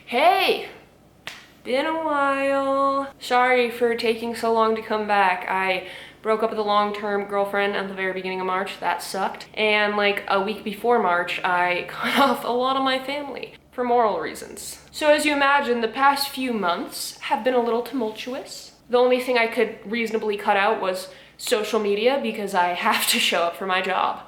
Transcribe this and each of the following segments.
Hey! Been a while. Sorry for taking so long to come back. I broke up with a long-term girlfriend at the very beginning of March. That sucked. And like a week before March, I cut off a lot of my family for moral reasons. So as you imagine, the past few months have been a little tumultuous. The only thing I could reasonably cut out was social media because I have to show up for my job.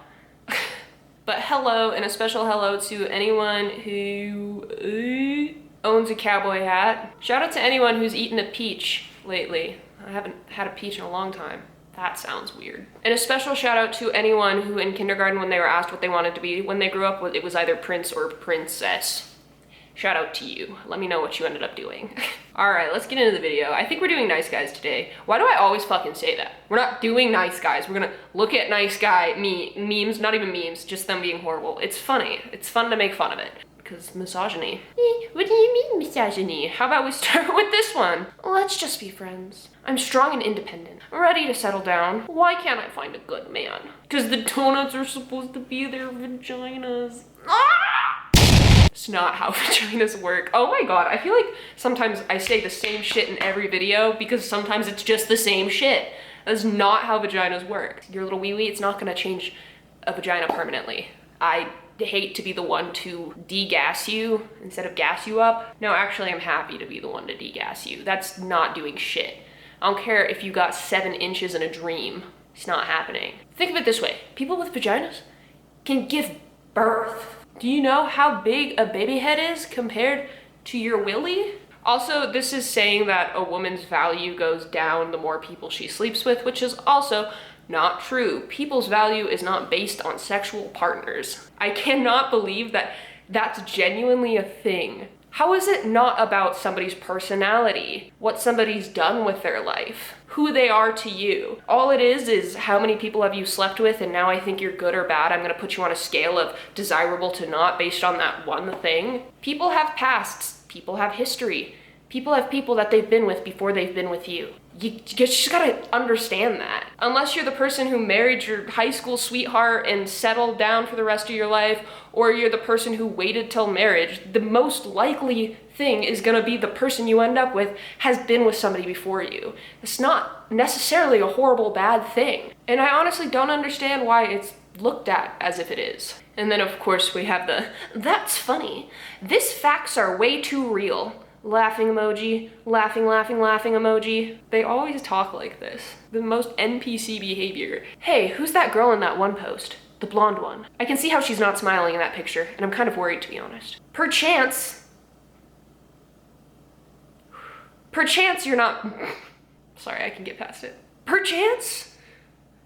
But hello, and a special hello to anyone who owns a cowboy hat. Shout out to anyone who's eaten a peach lately. I haven't had a peach in a long time. That sounds weird. And a special shout out to anyone who in kindergarten, when they were asked what they wanted to be when they grew up, it was either prince or princess. Shout out to you. Let me know what you ended up doing. All right, let's get into the video. I think we're doing nice guys today. Why do I always fucking say that? We're not doing nice guys. We're gonna look at nice guy memes, not even memes, just them being horrible. It's funny. It's fun to make fun of it. Because misogyny. What do you mean misogyny? How about we start with this one? Let's just be friends. I'm strong and independent, ready to settle down. Why can't I find a good man? Because the donuts are supposed to be their vaginas. Ah! It's not how vaginas work. Oh my god, I feel like sometimes I say the same shit in every video because sometimes it's just the same shit. That's not how vaginas work. Your little wee-wee, it's not gonna change a vagina permanently. I hate to be the one to degas you instead of gas you up. No, actually I'm happy to be the one to degas you. That's not doing shit. I don't care if you got 7 inches in a dream. It's not happening. Think of it this way. People with vaginas can give birth. Do you know how big a baby head is compared to your willy? Also, this is saying that a woman's value goes down the more people she sleeps with, which is also not true. People's value is not based on sexual partners. I cannot believe that that's genuinely a thing. How is it not about somebody's personality, what somebody's done with their life, who they are to you? All it is how many people have you slept with and now I think you're good or bad. I'm gonna put you on a scale of desirable to not based on that one thing. People have pasts, people have history. People have people that they've been with before they've been with you. You just gotta understand that. Unless you're the person who married your high school sweetheart and settled down for the rest of your life, or you're the person who waited till marriage, the most likely thing is gonna be the person you end up with has been with somebody before you. It's not necessarily a horrible, bad thing. And I honestly don't understand why it's looked at as if it is. And then of course we have the, that's funny. These facts are way too real. Laughing emoji, laughing emoji. They always talk like this. The most NPC behavior. Hey, who's that girl in that one post? The blonde one. I can see how she's not smiling in that picture, and I'm kind of worried, to be honest. Perchance you're not, sorry, I can get past it. Perchance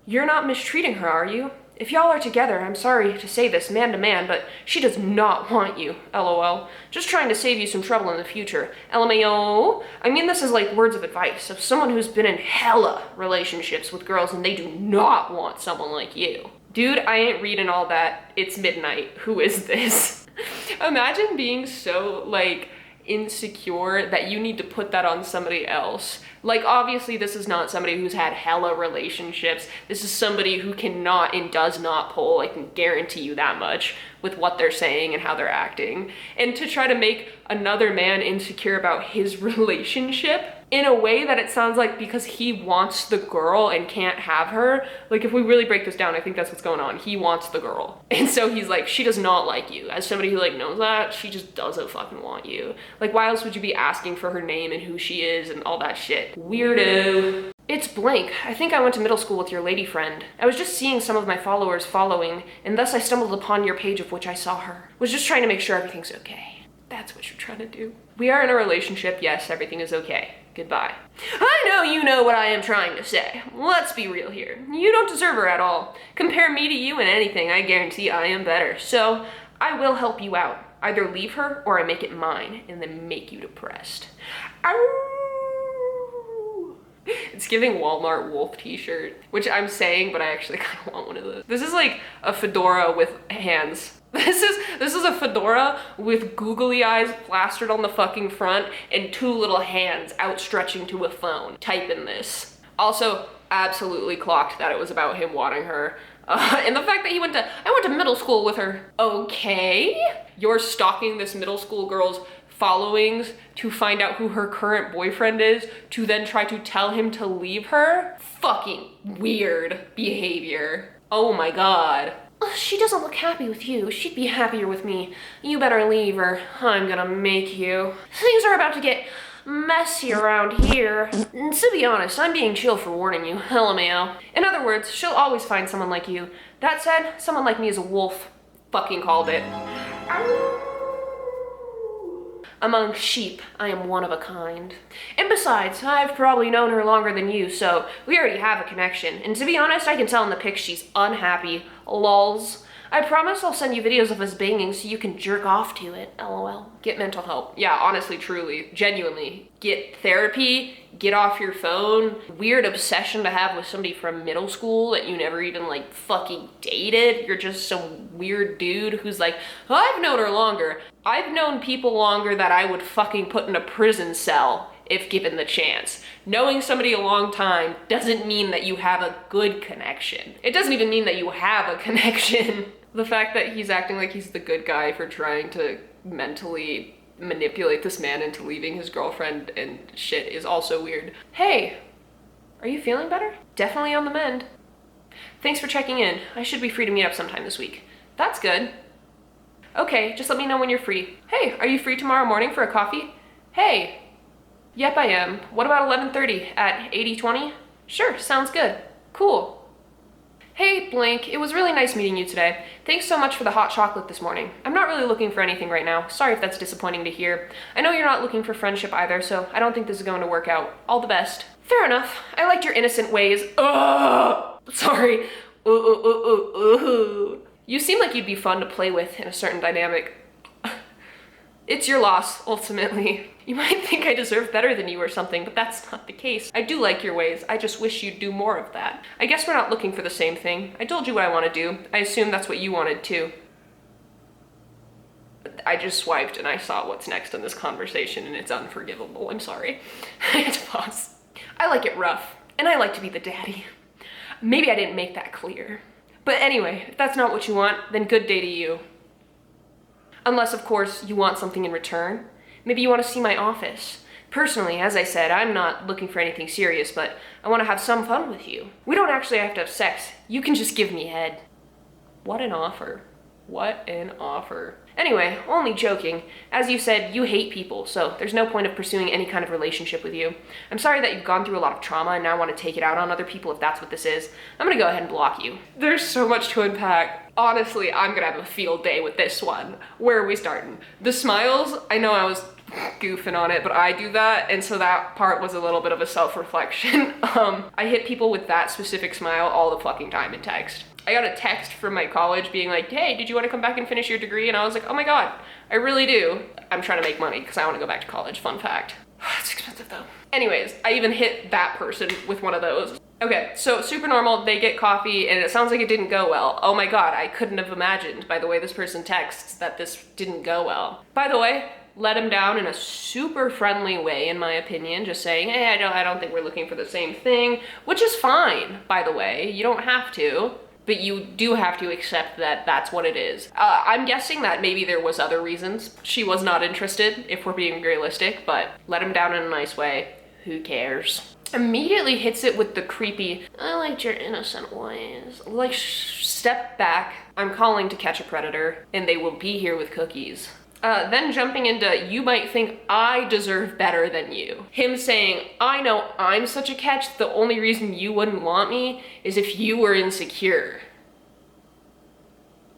you're not mistreating her, are you? If y'all are together, I'm sorry to say this man to man, but she does not want you, LOL. Just trying to save you some trouble in the future, LMAO. I mean this is like words of advice of someone who's been in hella relationships with girls and they do not want someone like you. Dude, I ain't reading all that. It's midnight. Who is this? Imagine being so like insecure that you need to put that on somebody else. Like obviously this is not somebody who's had hella relationships. This is somebody who cannot and does not pull. I can guarantee you that much with what they're saying and how they're acting. And to try to make another man insecure about his relationship in a way that it sounds like because he wants the girl and can't have her. Like if we really break this down, I think that's what's going on. He wants the girl. And so he's like, she does not like you. As somebody who like knows that, she just doesn't fucking want you. Like why else would you be asking for her name and who she is and all that shit? Weirdo. It's blank. I think I went to middle school with your lady friend. I was just seeing some of my followers following, and thus I stumbled upon your page of which I saw her. Was just trying to make sure everything's okay. That's what you're trying to do. We are in a relationship. Yes, everything is okay. Goodbye. I know you know what I am trying to say. Let's be real here. You don't deserve her at all. Compare me to you in anything, I guarantee I am better. So I will help you out. Either leave her or I make it mine and then make you depressed. Ow! It's giving Walmart wolf t-shirt, which I'm saying, but I actually kind of want one of those. This is like a fedora with hands. This is a fedora with googly eyes plastered on the fucking front and 2 little hands outstretching to a phone. Type in this. Also, absolutely clocked that it was about him wanting her. And the fact that I went to middle school with her. Okay, you're stalking this middle school girl's followings to find out who her current boyfriend is to then try to tell him to leave her? Fucking weird behavior. Oh my God. She doesn't look happy with you. She'd be happier with me. You better leave her. I'm gonna make you. Things are about to get messy around here. And to be honest, I'm being chill for warning you. LMAO. In other words, she'll always find someone like you. That said, someone like me is a wolf. Fucking called it. Among sheep, I am one of a kind. And besides, I've probably known her longer than you, so we already have a connection. And to be honest, I can tell in the pics she's unhappy. Lols. I promise I'll send you videos of us banging so you can jerk off to it. LOL. Get mental help. Yeah, honestly, truly, genuinely. Get therapy, get off your phone. Weird obsession to have with somebody from middle school that you never even like fucking dated. You're just some weird dude who's like, oh, I've known her longer. I've known people longer that I would fucking put in a prison cell if given the chance. Knowing somebody a long time doesn't mean that you have a good connection. It doesn't even mean that you have a connection. The fact that he's acting like he's the good guy for trying to mentally manipulate this man into leaving his girlfriend and shit is also weird. Hey, are you feeling better? Definitely on the mend. Thanks for checking in. I should be free to meet up sometime this week. That's good. Okay, just let me know when you're free. Hey, are you free tomorrow morning for a coffee? Hey. Yep, I am. What about 11:30 at 8020? Sure, sounds good. Cool. Hey, Blank, it was really nice meeting you today. Thanks so much for the hot chocolate this morning. I'm not really looking for anything right now. Sorry if that's disappointing to hear. I know you're not looking for friendship either, so I don't think this is going to work out. All the best. Fair enough. I liked your innocent ways. Ugh! Sorry. You seem like you'd be fun to play with in a certain dynamic. It's your loss, ultimately. You might think I deserve better than you or something, but that's not the case. I do like your ways. I just wish you'd do more of that. I guess we're not looking for the same thing. I told you what I want to do. I assume that's what you wanted too. I just swiped and I saw what's next in this conversation and it's unforgivable. I'm sorry. I had to pause. I like it rough, and I like to be the daddy. Maybe I didn't make that clear. But anyway, if that's not what you want, then good day to you. Unless, of course, you want something in return. Maybe you want to see my office. Personally, as I said, I'm not looking for anything serious, but I want to have some fun with you. We don't actually have to have sex. You can just give me head. What an offer. What an offer. Anyway, only joking. As you said, you hate people, so there's no point of pursuing any kind of relationship with you. I'm sorry that you've gone through a lot of trauma and now want to take it out on other people if that's what this is. I'm gonna go ahead and block you. There's so much to unpack. Honestly, I'm gonna have a field day with this one. Where are we starting? The smiles, I know I was goofing on it, but I do that, and so that part was a little bit of a self-reflection. I hit people with that specific smile all the fucking time in text. I got a text from my college being like, hey, did you want to come back and finish your degree? And I was like, oh my God, I really do. I'm trying to make money because I want to go back to college, fun fact. It's expensive though. Anyways, I even hit that person with one of those. Okay, so super normal, they get coffee and it sounds like it didn't go well. Oh my God, I couldn't have imagined by the way this person texts that this didn't go well. By the way, let him down in a super friendly way, in my opinion, just saying, hey, I don't think we're looking for the same thing, which is fine, by the way. You don't have to. But you do have to accept that that's what it is. I'm guessing that maybe there was other reasons. She was not interested, if we're being realistic, but let him down in a nice way. Who cares? Immediately hits it with the creepy, I liked your innocent ways. Like, step back. I'm calling to catch a predator, and they will be here with cookies. Then jumping into, you might think I deserve better than you. Him saying, I know I'm such a catch, the only reason you wouldn't want me is if you were insecure.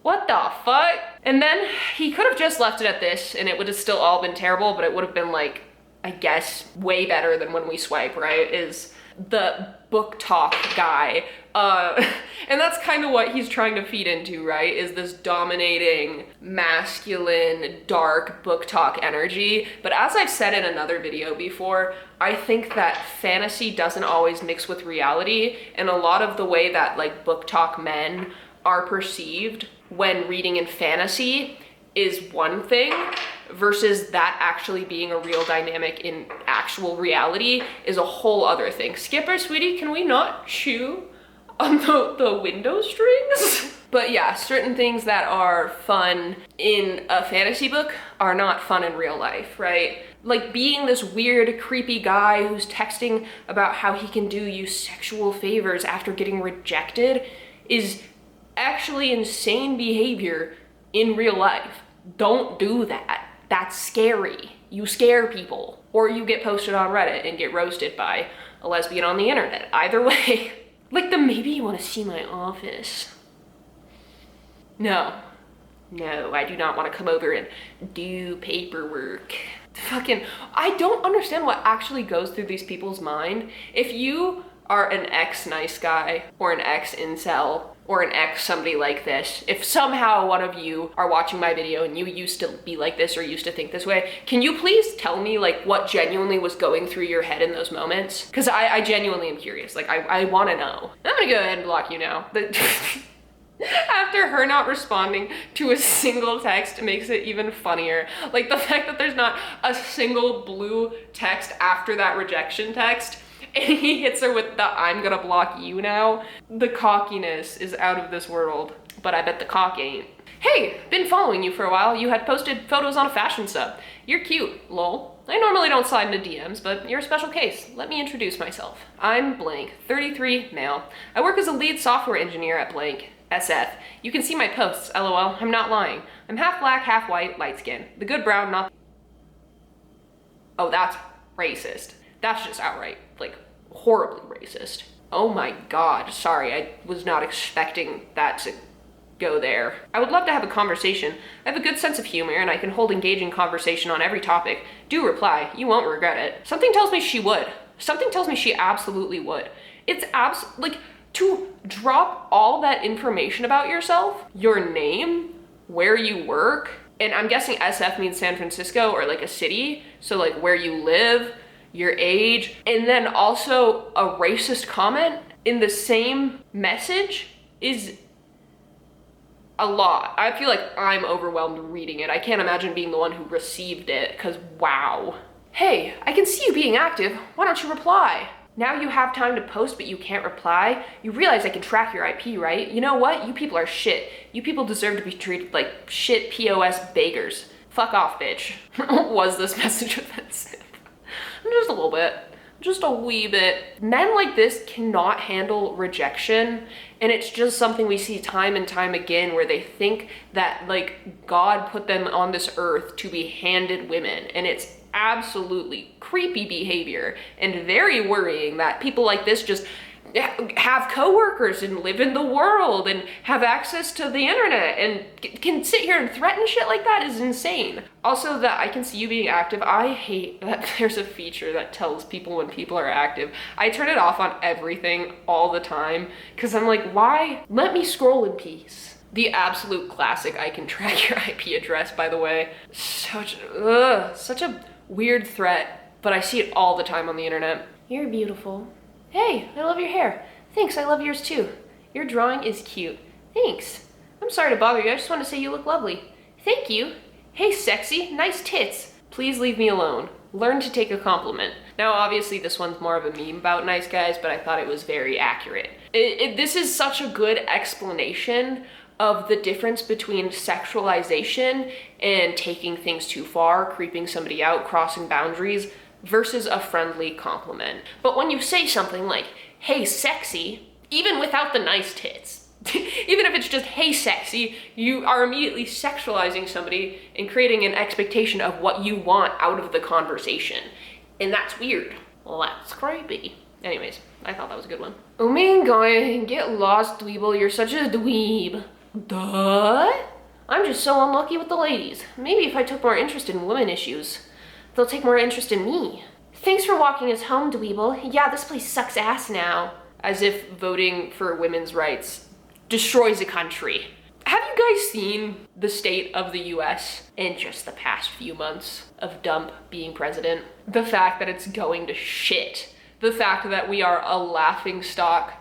What the fuck? And then he could have just left it at this and it would have still all been terrible, but it would have been like, I guess, way better than when we swipe, right? Is the book talk guy. And that's kind of what he's trying to feed into, right? Is this dominating, masculine, dark book talk energy. But as I've said in another video before, I think that fantasy doesn't always mix with reality. And a lot of the way that like book talk men are perceived when reading in fantasy is one thing versus that actually being a real dynamic in actual reality is a whole other thing. Skipper, sweetie, can we not chew on the window strings? But yeah, certain things that are fun in a fantasy book are not fun in real life, right? Like being this weird, creepy guy who's texting about how he can do you sexual favors after getting rejected is actually insane behavior in real life. Don't do that. That's scary. You scare people. Or you get posted on Reddit and get roasted by a lesbian on the internet. Either way. Like the maybe you want to see my office. No, I do not want to come over and do paperwork. I don't understand what actually goes through these people's mind. If you are an ex-nice guy or an ex-incel or an ex-somebody like this, if somehow one of you are watching my video and you used to be like this or used to think this way, can you please tell me like what genuinely was going through your head in those moments? Because I genuinely am curious. Like I want to know. I'm gonna go ahead and block you now. After her not responding to a single text makes it even funnier. Like the fact that there's not a single blue text after that rejection text and he hits her with the I'm gonna block you now. The cockiness is out of this world, but I bet the cock ain't. Hey, been following you for a while. You had posted photos on a fashion sub. You're cute, lol. I normally don't slide into DMs, but you're a special case. Let me introduce myself. I'm blank, 33, male. I work as a lead software engineer at blank. SF. You can see my posts, lol. I'm not lying. I'm half black, half white, light skin. The good brown, not... Oh, that's racist. That's just outright, like, horribly racist. Oh my god, sorry, I was not expecting that to go there. I would love to have a conversation. I have a good sense of humor and I can hold engaging conversation on every topic. Do reply, you won't regret it. Something tells me she would. Something tells me she absolutely would. It's like, to drop all that information about yourself, your name, where you work, and I'm guessing SF means San Francisco or like a city, so like where you live, your age, and then also a racist comment in the same message is a lot. I feel like I'm overwhelmed reading it. I can't imagine being the one who received it, because wow. Hey, I can see you being active. Why don't you reply? Now you have time to post, but you can't reply. You realize I can track your IP, right? You know what? You people are shit. You people deserve to be treated like shit POS beggars. Fuck off, bitch. Was this message offensive? Just a little bit. Just a wee bit. Men like this cannot handle rejection, and it's just something we see time and time again where they think that like God put them on this earth to be handed women, and it's absolutely creepy behavior and very worrying that people like this just have coworkers and live in the world and have access to the internet and can sit here and threaten shit like that is insane. Also, that I can see you being active. I hate that there's a feature that tells people when people are active. I turn it off on everything all the time because I'm like, why? Let me scroll in peace. The absolute classic I can track your IP address, by the way. Such a weird threat, but I see it all the time on the internet. You're beautiful. Hey, I love your hair. Thanks, I love yours too. Your drawing is cute. Thanks. I'm sorry to bother you, I just want to say you look lovely. Thank you. Hey, sexy, nice tits. Please leave me alone. Learn to take a compliment. Now, obviously, this one's more of a meme about nice guys, but I thought it was very accurate. This is such a good explanation of the difference between sexualization and taking things too far, creeping somebody out, crossing boundaries, versus a friendly compliment. But when you say something like, hey, sexy, even without the nice tits, even if it's just, hey, sexy, you are immediately sexualizing somebody and creating an expectation of what you want out of the conversation. And that's weird. Well, that's creepy. Anyways, I thought that was a good one. Oh my god, get lost, dweeble. You're such a dweeb. Duh? I'm just so unlucky with the ladies. Maybe if I took more interest in women issues, they'll take more interest in me. Thanks for walking us home, dweeble. Yeah, this place sucks ass now. As if voting for women's rights destroys a country. Have you guys seen the state of the US in just the past few months of Dump being president? The fact that it's going to shit. The fact that we are a laughingstock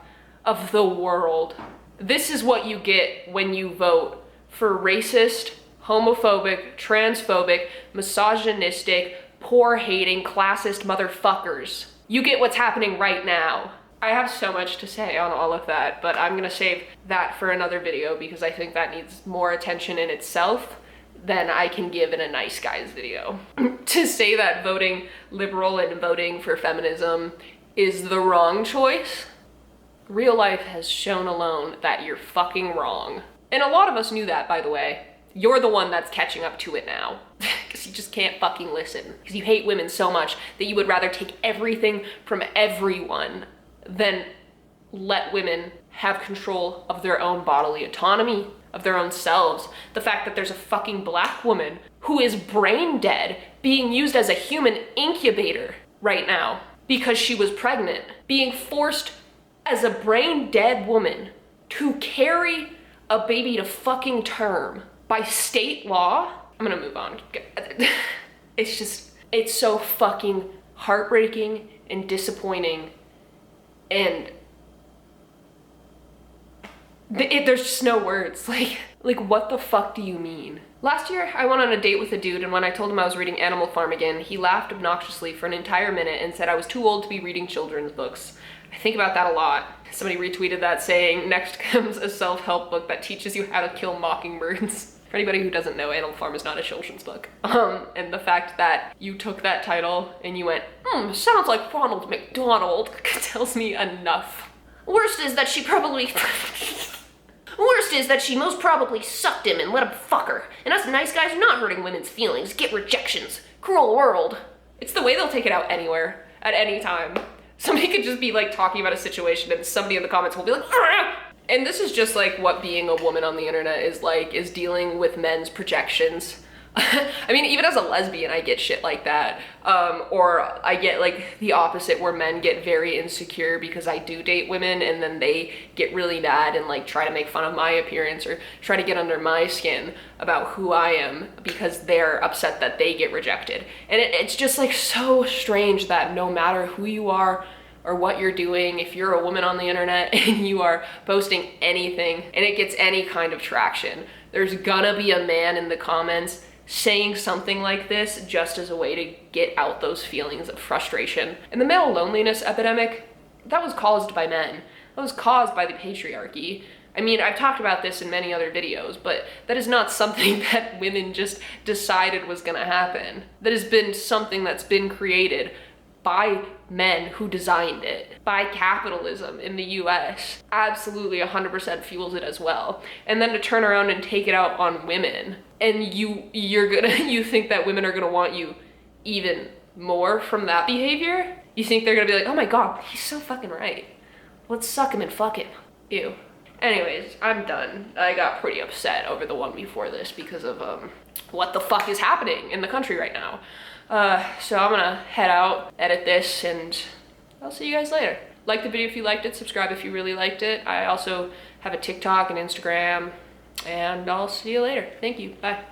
of the world. This is what you get when you vote for racist, homophobic, transphobic, misogynistic, poor hating, classist motherfuckers. You get what's happening right now. I have so much to say on all of that, but I'm gonna save that for another video because I think that needs more attention in itself than I can give in a nice guys video. To say that voting liberal and voting for feminism is the wrong choice, real life has shown alone that you're fucking wrong. And a lot of us knew that, by the way. You're the one that's catching up to it now. Because you just can't fucking listen. Because you hate women so much that you would rather take everything from everyone than let women have control of their own bodily autonomy, of their own selves. The fact that there's a fucking black woman who is brain dead being used as a human incubator right now because she was pregnant, being forced as a brain dead woman to carry a baby to fucking term by state law. I'm gonna move on. It's so fucking heartbreaking and disappointing, and there's just no words. Like what the fuck do you mean? Last year, I went on a date with a dude, and when I told him I was reading Animal Farm again, he laughed obnoxiously for an entire minute and said I was too old to be reading children's books. I think about that a lot. Somebody retweeted that saying, next comes a self-help book that teaches you how to kill mockingbirds. For anybody who doesn't know, Animal Farm is not a children's book. And the fact that you took that title and you went, sounds like Ronald McDonald, tells me enough. Worst is that she most probably sucked him and let him fuck her. And us nice guys are not hurting women's feelings, get rejections. Cruel world. It's the way they'll take it out anywhere, at any time. Somebody could just be like talking about a situation and somebody in the comments will be like, "Argh!" And this is just like what being a woman on the internet is like, is dealing with men's projections. I mean, even as a lesbian, I get shit like that. Or I get like the opposite, where men get very insecure because I do date women and then they get really mad and like try to make fun of my appearance or try to get under my skin about who I am because they're upset that they get rejected. And it's just like so strange that no matter who you are or what you're doing, if you're a woman on the internet and you are posting anything and it gets any kind of traction, there's gonna be a man in the comments saying something like this just as a way to get out those feelings of frustration. And the male loneliness epidemic, that was caused by men. That was caused by the patriarchy. I mean, I've talked about this in many other videos, but that is not something that women just decided was gonna happen. That has been something that's been created by men who designed it, by capitalism in the US. Absolutely 100% fuels it as well. And then to turn around and take it out on women, and you think that women are gonna want you even more from that behavior? You think they're gonna be like, oh my god, he's so fucking right. Let's suck him and fuck him. Ew. Anyways, I'm done. I got pretty upset over the one before this because of what the fuck is happening in the country right now. So I'm gonna head out, edit this, and I'll see you guys later. Like the video if you liked it, subscribe if you really liked it. I also have a TikTok and Instagram, and I'll see you later. Thank you, bye.